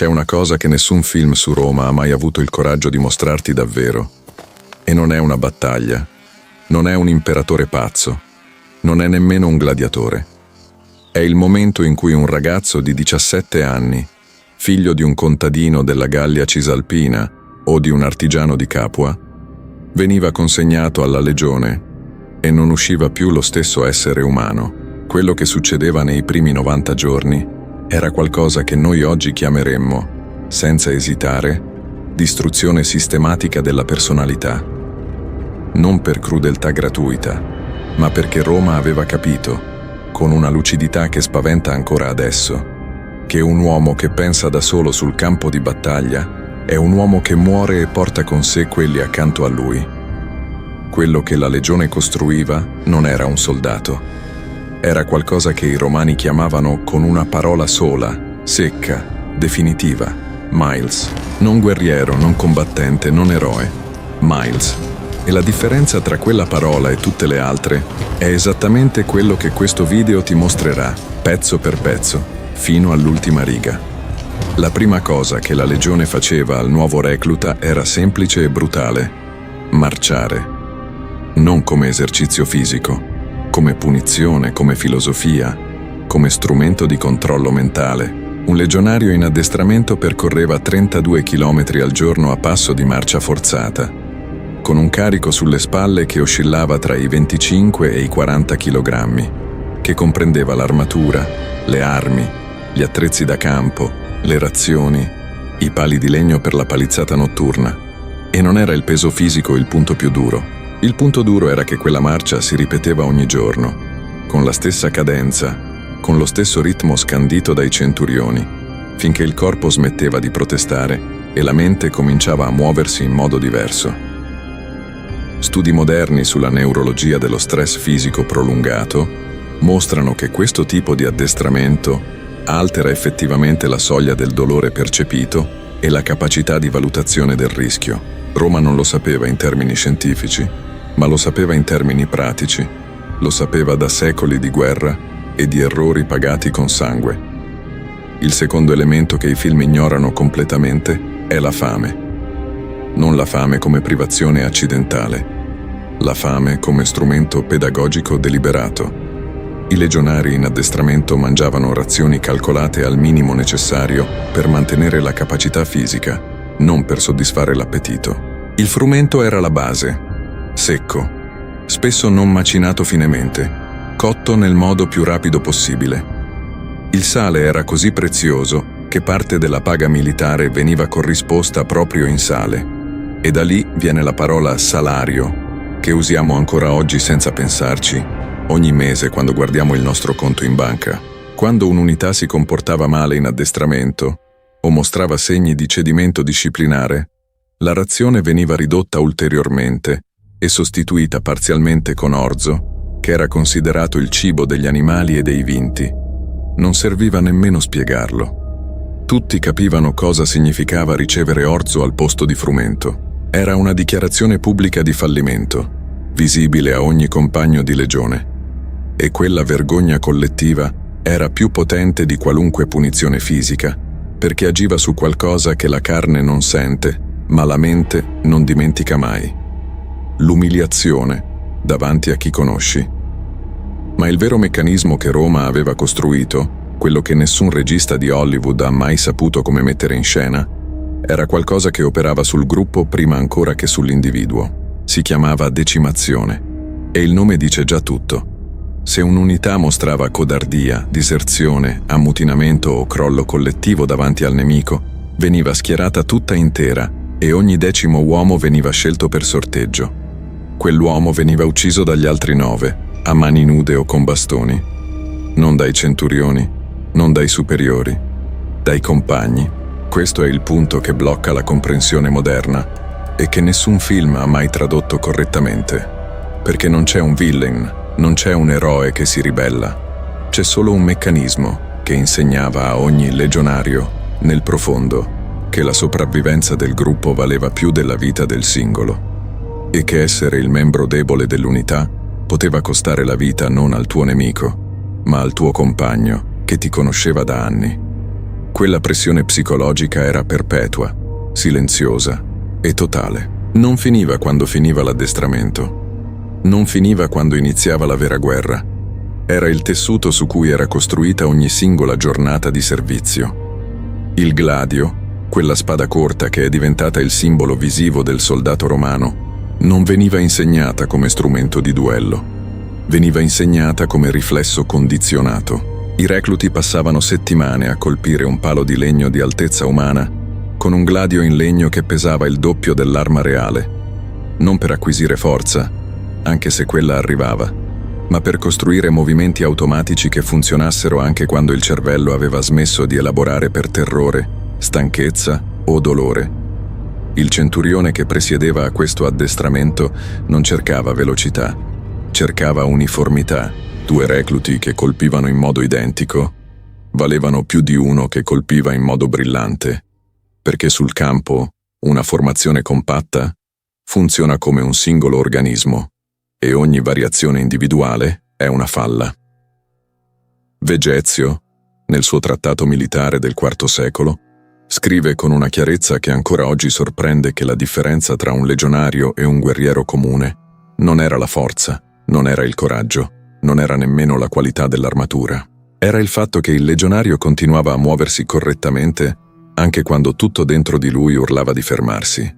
C'è una cosa che nessun film su Roma ha mai avuto il coraggio di mostrarti davvero. E non è una battaglia, non è un imperatore pazzo, non è nemmeno un gladiatore. È il momento in cui un ragazzo di 17 anni, figlio di un contadino della Gallia Cisalpina o di un artigiano di Capua, veniva consegnato alla legione e non usciva più lo stesso essere umano. Quello che succedeva nei primi 90 giorni era qualcosa che noi oggi chiameremmo, senza esitare, distruzione sistematica della personalità. Non per crudeltà gratuita, ma perché Roma aveva capito, con una lucidità che spaventa ancora adesso, che un uomo che pensa da solo sul campo di battaglia è un uomo che muore e porta con sé quelli accanto a lui. Quello che la legione costruiva non era un soldato. Era qualcosa che i romani chiamavano con una parola sola, secca, definitiva: Miles. Non guerriero, non combattente, non eroe. Miles. E la differenza tra quella parola e tutte le altre è esattamente quello che questo video ti mostrerà, pezzo per pezzo, fino all'ultima riga. La prima cosa che la legione faceva al nuovo recluta era semplice e brutale: marciare. Non come esercizio fisico, come punizione, come filosofia, come strumento di controllo mentale. Un legionario in addestramento percorreva 32 km al giorno a passo di marcia forzata, con un carico sulle spalle che oscillava tra i 25 e i 40 kg, che comprendeva l'armatura, le armi, gli attrezzi da campo, le razioni, i pali di legno per la palizzata notturna. E non era il peso fisico il punto più duro. Il punto duro era che quella marcia si ripeteva ogni giorno, con la stessa cadenza, con lo stesso ritmo scandito dai centurioni, finché il corpo smetteva di protestare e la mente cominciava a muoversi in modo diverso. Studi moderni sulla neurologia dello stress fisico prolungato mostrano che questo tipo di addestramento altera effettivamente la soglia del dolore percepito e la capacità di valutazione del rischio. Roma non lo sapeva in termini scientifici, ma lo sapeva in termini pratici. Lo sapeva da secoli di guerra e di errori pagati con sangue. Il secondo elemento che i film ignorano completamente è la fame. Non la fame come privazione accidentale, la fame come strumento pedagogico deliberato. I legionari in addestramento mangiavano razioni calcolate al minimo necessario per mantenere la capacità fisica, non per soddisfare l'appetito. Il frumento era la base, secco, spesso non macinato finemente, cotto nel modo più rapido possibile. Il sale era così prezioso che parte della paga militare veniva corrisposta proprio in sale. E da lì viene la parola salario, che usiamo ancora oggi senza pensarci, ogni mese quando guardiamo il nostro conto in banca. Quando un'unità si comportava male in addestramento o mostrava segni di cedimento disciplinare, la razione veniva ridotta ulteriormente e sostituita parzialmente con orzo, che era considerato il cibo degli animali e dei vinti. Non serviva nemmeno spiegarlo. Tutti capivano cosa significava ricevere orzo al posto di frumento. Era una dichiarazione pubblica di fallimento, visibile a ogni compagno di legione. E quella vergogna collettiva era più potente di qualunque punizione fisica, perché agiva su qualcosa che la carne non sente, ma la mente non dimentica mai. L'umiliazione davanti a chi conosci. Ma il vero meccanismo che Roma aveva costruito, quello che nessun regista di Hollywood ha mai saputo come mettere in scena, era qualcosa che operava sul gruppo prima ancora che sull'individuo. Si chiamava decimazione, e il nome dice già tutto. Se un'unità mostrava codardia, diserzione, ammutinamento o crollo collettivo davanti al nemico, veniva schierata tutta intera e ogni 10° uomo veniva scelto per sorteggio. Quell'uomo veniva ucciso dagli altri 9, a mani nude o con bastoni. Non dai centurioni, non dai superiori, dai compagni. Questo è il punto che blocca la comprensione moderna e che nessun film ha mai tradotto correttamente. Perché non c'è un villain, non c'è un eroe che si ribella. C'è solo un meccanismo che insegnava a ogni legionario, nel profondo, che la sopravvivenza del gruppo valeva più della vita del singolo e che essere il membro debole dell'unità poteva costare la vita non al tuo nemico, ma al tuo compagno che ti conosceva da anni. Quella pressione psicologica era perpetua, silenziosa e totale. Non finiva quando finiva l'addestramento. Non finiva quando iniziava la vera guerra. Era il tessuto su cui era costruita ogni singola giornata di servizio. Il gladio, quella spada corta che è diventata il simbolo visivo del soldato romano, non veniva insegnata come strumento di duello. Veniva insegnata come riflesso condizionato. I recluti passavano settimane a colpire un palo di legno di altezza umana con un gladio in legno che pesava il doppio dell'arma reale, non per acquisire forza, anche se quella arrivava, ma per costruire movimenti automatici che funzionassero anche quando il cervello aveva smesso di elaborare per terrore, stanchezza o dolore. Il centurione che presiedeva a questo addestramento non cercava velocità, cercava uniformità. 2 recluti che colpivano in modo identico valevano più di uno che colpiva in modo brillante, perché sul campo una formazione compatta funziona come un singolo organismo e ogni variazione individuale è una falla. Vegezio, nel suo trattato militare del IV secolo, scrive con una chiarezza che ancora oggi sorprende che la differenza tra un legionario e un guerriero comune non era la forza, non era il coraggio, non era nemmeno la qualità dell'armatura. Era il fatto che il legionario continuava a muoversi correttamente anche quando tutto dentro di lui urlava di fermarsi.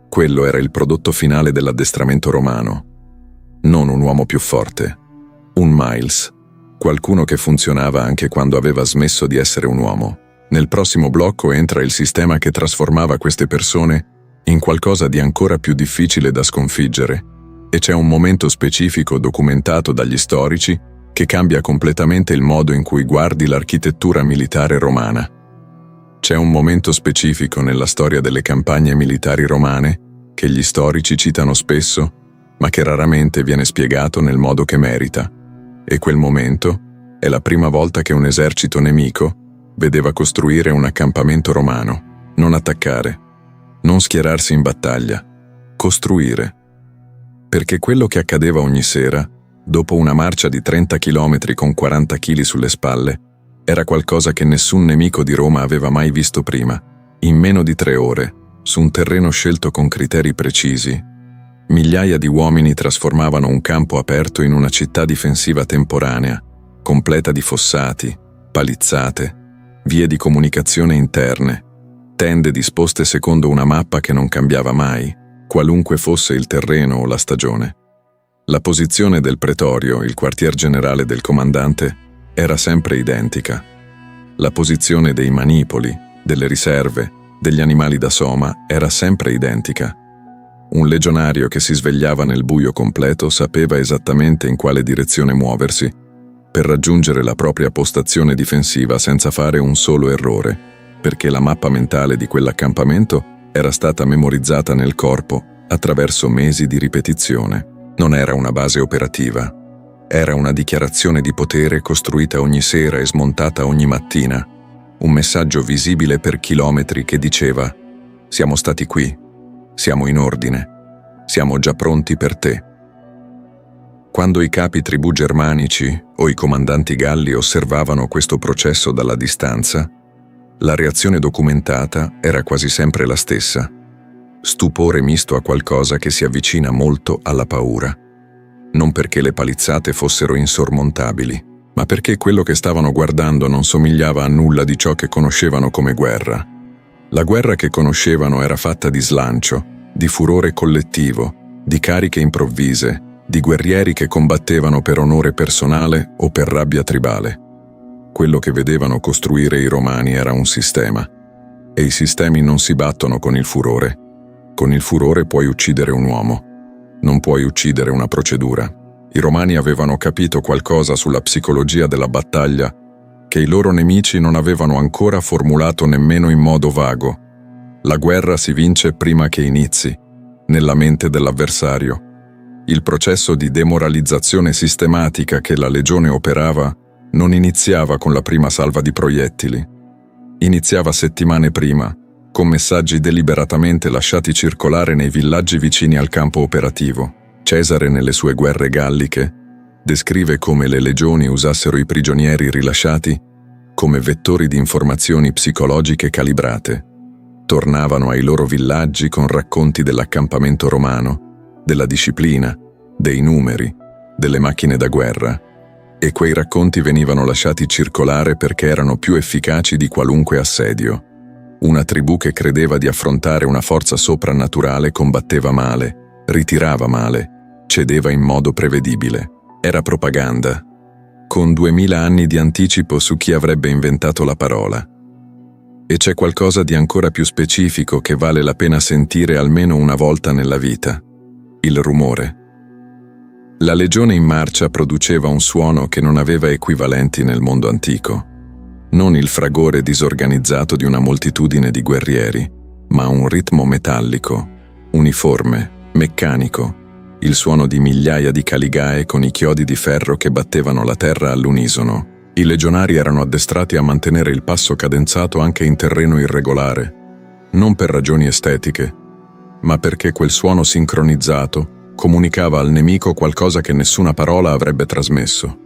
Quello era il prodotto finale dell'addestramento romano. Non un uomo più forte, un Miles, qualcuno che funzionava anche quando aveva smesso di essere un uomo. Nel prossimo blocco entra il sistema che trasformava queste persone in qualcosa di ancora più difficile da sconfiggere, e c'è un momento specifico documentato dagli storici che cambia completamente il modo in cui guardi l'architettura militare romana. C'è un momento specifico nella storia delle campagne militari romane che gli storici citano spesso, ma che raramente viene spiegato nel modo che merita. E quel momento è la prima volta che un esercito nemico vedeva costruire un accampamento romano, non attaccare, non schierarsi in battaglia, costruire. Perché quello che accadeva ogni sera, dopo una marcia di 30 chilometri con 40 chili sulle spalle, era qualcosa che nessun nemico di Roma aveva mai visto prima. In meno di 3 ore, su un terreno scelto con criteri precisi, migliaia di uomini trasformavano un campo aperto in una città difensiva temporanea, completa di fossati, palizzate, vie di comunicazione interne, tende disposte secondo una mappa che non cambiava mai, qualunque fosse il terreno o la stagione. La posizione del pretorio, il quartier generale del comandante, era sempre identica. La posizione dei manipoli, delle riserve, degli animali da soma era sempre identica. Un legionario che si svegliava nel buio completo sapeva esattamente in quale direzione muoversi per raggiungere la propria postazione difensiva senza fare un solo errore, perché la mappa mentale di quell'accampamento era stata memorizzata nel corpo attraverso mesi di ripetizione. Non era una base operativa, era una dichiarazione di potere costruita ogni sera e smontata ogni mattina, un messaggio visibile per chilometri che diceva: siamo stati qui, siamo in ordine, siamo già pronti per te. Quando i capi tribù germanici o i comandanti galli osservavano questo processo dalla distanza, la reazione documentata era quasi sempre la stessa: stupore misto a qualcosa che si avvicina molto alla paura. Non perché le palizzate fossero insormontabili, ma perché quello che stavano guardando non somigliava a nulla di ciò che conoscevano come guerra. La guerra che conoscevano era fatta di slancio, di furore collettivo, di cariche improvvise, di guerrieri che combattevano per onore personale o per rabbia tribale. Quello che vedevano costruire i romani era un sistema, e i sistemi non si battono con il furore. Con il furore puoi uccidere un uomo, non puoi uccidere una procedura. I romani avevano capito qualcosa sulla psicologia della battaglia che i loro nemici non avevano ancora formulato nemmeno in modo vago. La guerra si vince prima che inizi, nella mente dell'avversario. Il processo di demoralizzazione sistematica che la legione operava non iniziava con la prima salva di proiettili. Iniziava settimane prima, con messaggi deliberatamente lasciati circolare nei villaggi vicini al campo operativo. Cesare, nelle sue guerre galliche, descrive come le legioni usassero i prigionieri rilasciati come vettori di informazioni psicologiche calibrate. Tornavano ai loro villaggi con racconti dell'accampamento romano, della disciplina, dei numeri, delle macchine da guerra, e quei racconti venivano lasciati circolare perché erano più efficaci di qualunque assedio. Una tribù che credeva di affrontare una forza soprannaturale combatteva male, ritirava male, cedeva in modo prevedibile. Era propaganda, con 2000 anni di anticipo su chi avrebbe inventato la parola. E c'è qualcosa di ancora più specifico che vale la pena sentire almeno una volta nella vita: il rumore. La legione in marcia produceva un suono che non aveva equivalenti nel mondo antico. Non il fragore disorganizzato di una moltitudine di guerrieri, ma un ritmo metallico, uniforme, meccanico, il suono di migliaia di caligae con i chiodi di ferro che battevano la terra all'unisono. I legionari erano addestrati a mantenere il passo cadenzato anche in terreno irregolare, non per ragioni estetiche, ma perché quel suono sincronizzato comunicava al nemico qualcosa che nessuna parola avrebbe trasmesso.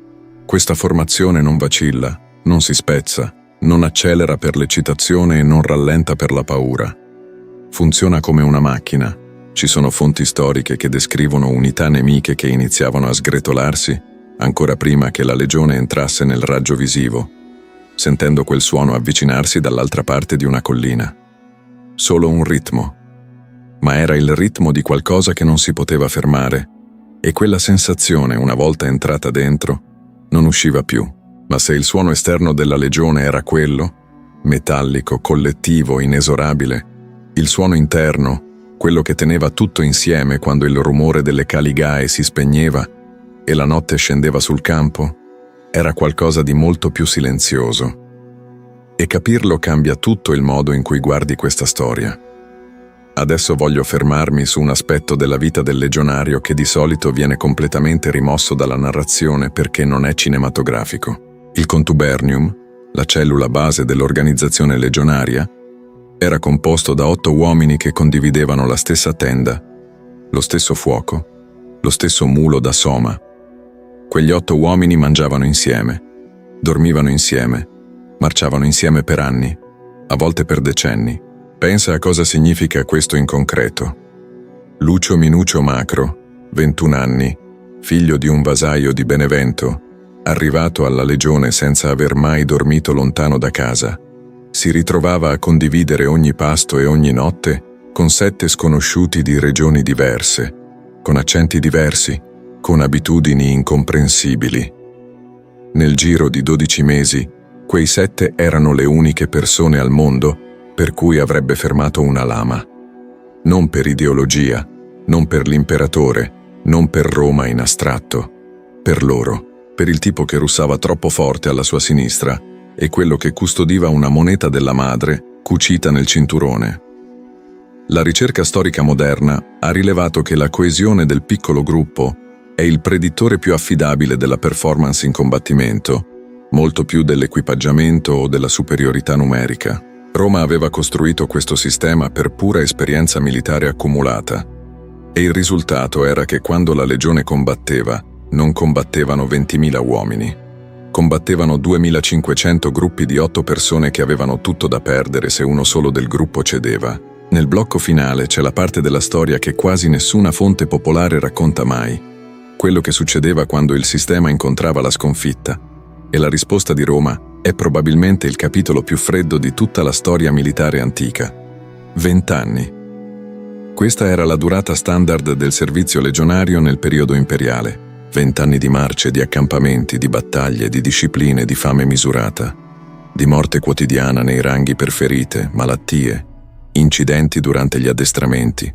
Questa formazione non vacilla, non si spezza, non accelera per l'eccitazione e non rallenta per la paura. Funziona come una macchina. Ci sono fonti storiche che descrivono unità nemiche che iniziavano a sgretolarsi ancora prima che la legione entrasse nel raggio visivo, sentendo quel suono avvicinarsi dall'altra parte di una collina. Solo un ritmo. Ma era il ritmo di qualcosa che non si poteva fermare, e quella sensazione, una volta entrata dentro, non usciva più. Ma se il suono esterno della legione era quello, metallico, collettivo, inesorabile, il suono interno, quello che teneva tutto insieme quando il rumore delle caligae si spegneva e la notte scendeva sul campo, era qualcosa di molto più silenzioso. E capirlo cambia tutto il modo in cui guardi questa storia. Adesso voglio fermarmi su un aspetto della vita del legionario che di solito viene completamente rimosso dalla narrazione perché non è cinematografico. Il contubernium, la cellula base dell'organizzazione legionaria, era composto da 8 uomini che condividevano la stessa tenda, lo stesso fuoco, lo stesso mulo da soma. Quegli 8 uomini mangiavano insieme, dormivano insieme, marciavano insieme per anni, a volte per decenni. Pensa a cosa significa questo in concreto. Lucio Minucio Macro, 21 anni, figlio di un vasaio di Benevento, arrivato alla legione senza aver mai dormito lontano da casa, si ritrovava a condividere ogni pasto e ogni notte con 7 sconosciuti di regioni diverse, con accenti diversi, con abitudini incomprensibili. Nel giro di 12 mesi, quei 7 erano le uniche persone al mondo per cui avrebbe fermato una lama. Non per ideologia, non per l'imperatore, non per Roma in astratto. Per loro, per il tipo che russava troppo forte alla sua sinistra e quello che custodiva una moneta della madre cucita nel cinturone. La ricerca storica moderna ha rilevato che la coesione del piccolo gruppo è il predittore più affidabile della performance in combattimento, molto più dell'equipaggiamento o della superiorità numerica. Roma aveva costruito questo sistema per pura esperienza militare accumulata, e il risultato era che quando la legione combatteva, non combattevano 20.000 uomini. Combattevano 2.500 gruppi di 8 persone che avevano tutto da perdere se uno solo del gruppo cedeva. Nel blocco finale c'è la parte della storia che quasi nessuna fonte popolare racconta mai, quello che succedeva quando il sistema incontrava la sconfitta, e la risposta di Roma è probabilmente il capitolo più freddo di tutta la storia militare antica. 20 anni. Questa era la durata standard del servizio legionario nel periodo imperiale. 20 anni di marce, di accampamenti, di battaglie, di discipline, di fame misurata, di morte quotidiana nei ranghi per ferite, malattie, incidenti durante gli addestramenti.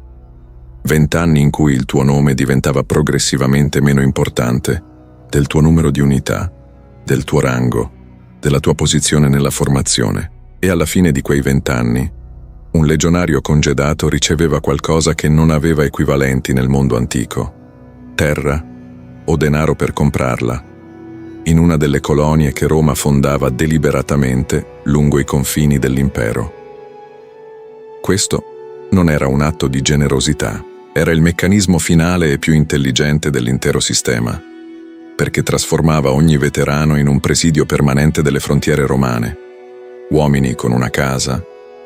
20 anni in cui il tuo nome diventava progressivamente meno importante del tuo numero di unità, del tuo rango, della tua posizione nella formazione. E alla fine di quei 20 anni, un legionario congedato riceveva qualcosa che non aveva equivalenti nel mondo antico: terra o denaro per comprarla, in una delle colonie che Roma fondava deliberatamente lungo i confini dell'impero. Questo non era un atto di generosità, era il meccanismo finale e più intelligente dell'intero sistema. perché trasformava ogni veterano in un presidio permanente delle frontiere romane. Uomini con una casa,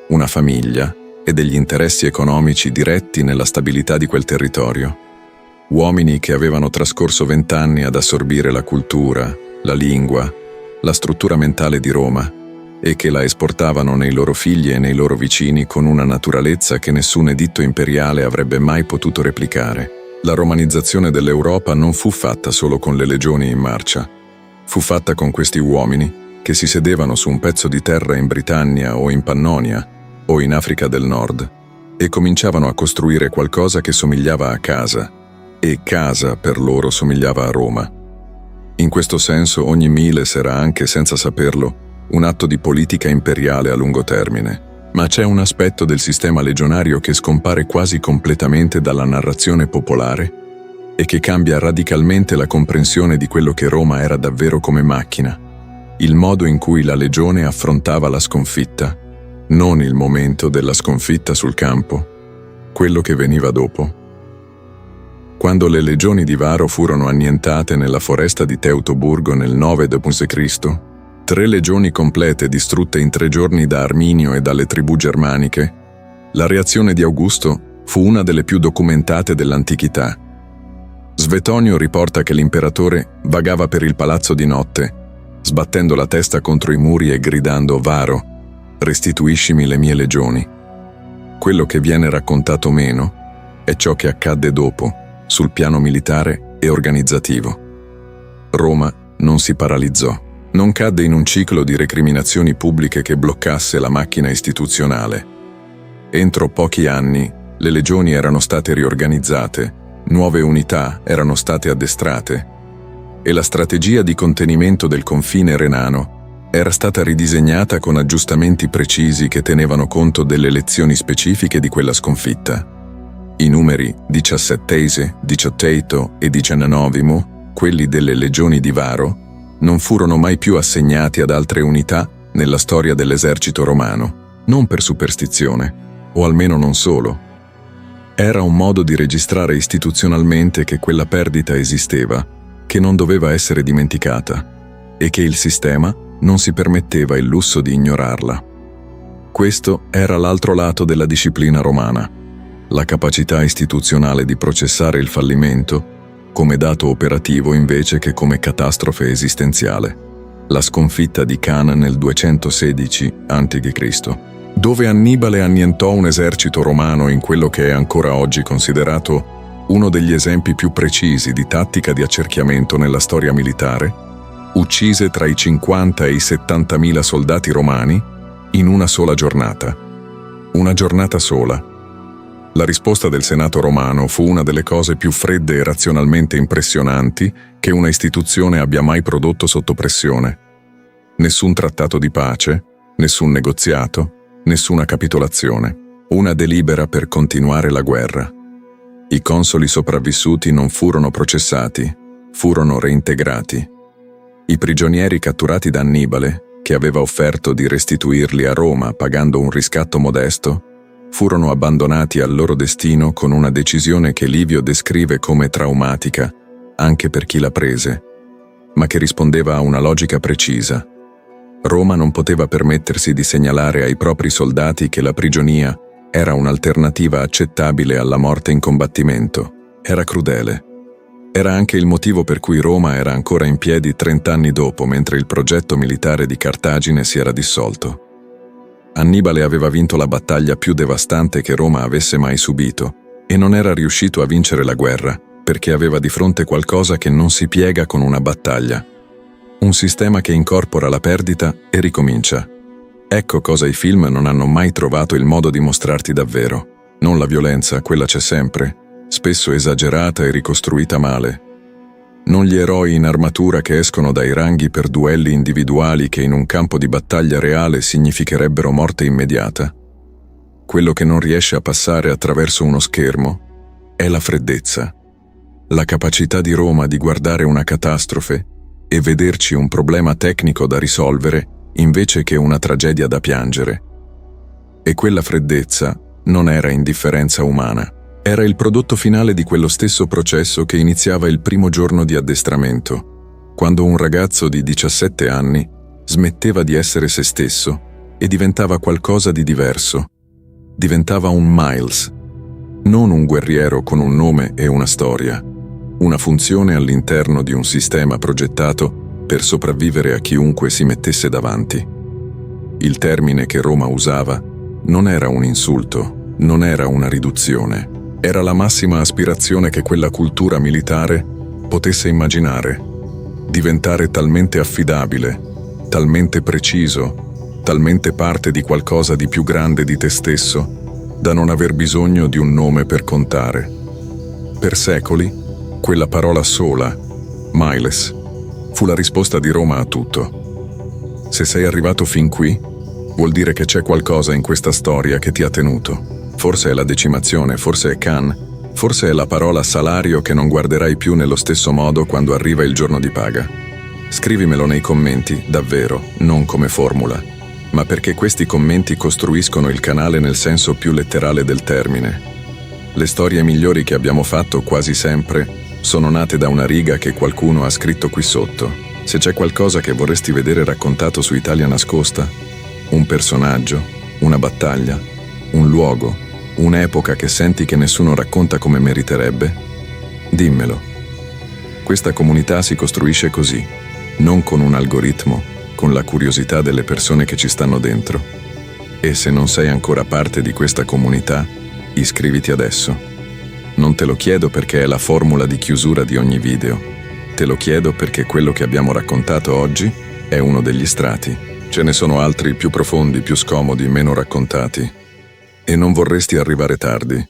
una famiglia e degli interessi economici diretti nella stabilità di quel territorio. Uomini che avevano trascorso 20 anni ad assorbire la cultura, la lingua, la struttura mentale di Roma e che la esportavano nei loro figli e nei loro vicini con una naturalezza che nessun editto imperiale avrebbe mai potuto replicare. La romanizzazione dell'Europa non fu fatta solo con le legioni in marcia. Fu fatta con questi uomini che si sedevano su un pezzo di terra in Britannia o in Pannonia o in Africa del Nord e cominciavano a costruire qualcosa che somigliava a casa, e casa per loro somigliava a Roma. In questo senso ogni miles era anche, senza saperlo, un atto di politica imperiale a lungo termine. Ma c'è un aspetto del sistema legionario che scompare quasi completamente dalla narrazione popolare e che cambia radicalmente la comprensione di quello che Roma era davvero come macchina. Il modo in cui la legione affrontava la sconfitta, non il momento della sconfitta sul campo, quello che veniva dopo. Quando le legioni di Varo furono annientate nella foresta di Teutoburgo nel 9 d.C., 3 legioni complete distrutte in 3 giorni da Arminio e dalle tribù germaniche, la reazione di Augusto fu una delle più documentate dell'antichità. Svetonio riporta che l'imperatore vagava per il palazzo di notte, sbattendo la testa contro i muri e gridando «Varo, restituiscimi le mie legioni». Quello che viene raccontato meno è ciò che accadde dopo, sul piano militare e organizzativo. Roma non si paralizzò, non cadde in un ciclo di recriminazioni pubbliche che bloccasse la macchina istituzionale. Entro pochi anni le legioni erano state riorganizzate, nuove unità erano state addestrate e la strategia di contenimento del confine renano era stata ridisegnata con aggiustamenti precisi che tenevano conto delle lezioni specifiche di quella sconfitta. I numeri 17, 18 e 19, quelli delle legioni di Varo, non furono mai più assegnati ad altre unità nella storia dell'esercito romano, non per superstizione, o almeno non solo. Era un modo di registrare istituzionalmente che quella perdita esisteva, che non doveva essere dimenticata, e che il sistema non si permetteva il lusso di ignorarla. Questo era l'altro lato della disciplina romana, la capacità istituzionale di processare il fallimento come dato operativo invece che come catastrofe esistenziale. La sconfitta di Cannae nel 216 a.C., dove Annibale annientò un esercito romano in quello che è ancora oggi considerato uno degli esempi più precisi di tattica di accerchiamento nella storia militare, uccise tra i 50 e i 70.000 soldati romani in una sola giornata. Una giornata sola. La risposta del Senato romano fu una delle cose più fredde e razionalmente impressionanti che una istituzione abbia mai prodotto sotto pressione. Nessun trattato di pace, nessun negoziato, nessuna capitolazione. Una delibera per continuare la guerra. I consoli sopravvissuti non furono processati, furono reintegrati. I prigionieri catturati da Annibale, che aveva offerto di restituirli a Roma pagando un riscatto modesto, furono abbandonati al loro destino con una decisione che Livio descrive come traumatica, anche per chi la prese, ma che rispondeva a una logica precisa. Roma non poteva permettersi di segnalare ai propri soldati che la prigionia era un'alternativa accettabile alla morte in combattimento. Era crudele. Era anche il motivo per cui Roma era ancora in piedi 30 anni dopo, mentre il progetto militare di Cartagine si era dissolto. Annibale aveva vinto la battaglia più devastante che Roma avesse mai subito e non era riuscito a vincere la guerra perché aveva di fronte qualcosa che non si piega con una battaglia. Un sistema che incorpora la perdita e ricomincia. Ecco cosa i film non hanno mai trovato il modo di mostrarti davvero. Non la violenza, quella c'è sempre, spesso esagerata e ricostruita male. Non gli eroi in armatura che escono dai ranghi per duelli individuali che in un campo di battaglia reale significherebbero morte immediata. Quello che non riesce a passare attraverso uno schermo è la freddezza, la capacità di Roma di guardare una catastrofe e vederci un problema tecnico da risolvere invece che una tragedia da piangere. E quella freddezza non era indifferenza umana. Era il prodotto finale di quello stesso processo che iniziava il primo giorno di addestramento. Quando un ragazzo di 17 anni smetteva di essere se stesso e diventava qualcosa di diverso. Diventava un Miles, non un guerriero con un nome e una storia, una funzione all'interno di un sistema progettato per sopravvivere a chiunque si mettesse davanti. Il termine che Roma usava non era un insulto, non era una riduzione, era la massima aspirazione che quella cultura militare potesse immaginare. Diventare talmente affidabile, talmente preciso, talmente parte di qualcosa di più grande di te stesso, da non aver bisogno di un nome per contare. Per secoli, quella parola sola, Miles, fu la risposta di Roma a tutto. Se sei arrivato fin qui, vuol dire che c'è qualcosa in questa storia che ti ha tenuto. Forse è la decimazione, forse è Khan, forse è la parola salario che non guarderai più nello stesso modo quando arriva il giorno di paga. Scrivimelo nei commenti, davvero, non come formula, ma perché questi commenti costruiscono il canale nel senso più letterale del termine. Le storie migliori che abbiamo fatto quasi sempre sono nate da una riga che qualcuno ha scritto qui sotto. Se c'è qualcosa che vorresti vedere raccontato su Italia Nascosta, un personaggio, una battaglia, un luogo, un'epoca che senti che nessuno racconta come meriterebbe, dimmelo. Questa comunità si costruisce così, non con un algoritmo, con la curiosità delle persone che ci stanno dentro. E se non sei ancora parte di questa comunità, iscriviti adesso. Non te lo chiedo perché è la formula di chiusura di ogni video. Te lo chiedo perché quello che abbiamo raccontato oggi è uno degli strati. Ce ne sono altri più profondi, più scomodi, meno raccontati. E non vorresti arrivare tardi.